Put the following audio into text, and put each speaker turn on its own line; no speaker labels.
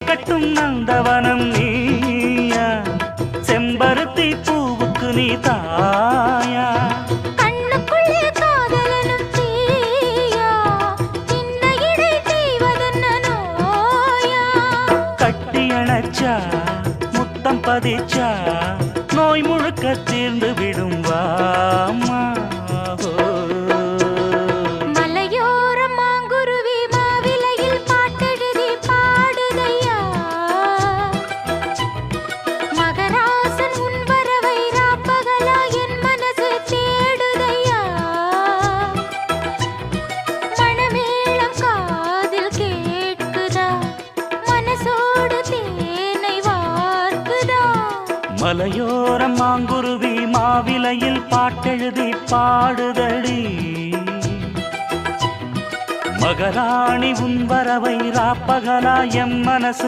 கட்டும் நந்தவனம் நீயா, செம்பருத்தி பூவுக்கு நீ தாயா.
கண்ணுக்குள்ளே காதலனும் தீயா, சின்ன இடை செய்வதென்ன நோயா.
கட்டி அணைச்சா முத்தம் பதிச்சா நோய் முழுக்க தீர்ந்து விடும் வாமா.
மலையோரம் மாங்குருவி மாவிலையில் பாட்டெழுதி பாடுதையா, மகராசன் உன் வரவை ராப்பகலா என் மனசு தேடுதையா. மணமேளம் காதில் கேட்குதா, மனசோடு தேனை வார்க்குதா.
மலையோரம் மாங்குருவி மாவிலையில் பாட்டெழுதி பாடுதடி, மகராணி உன் வரவை ராப்பகலா எம் மனசு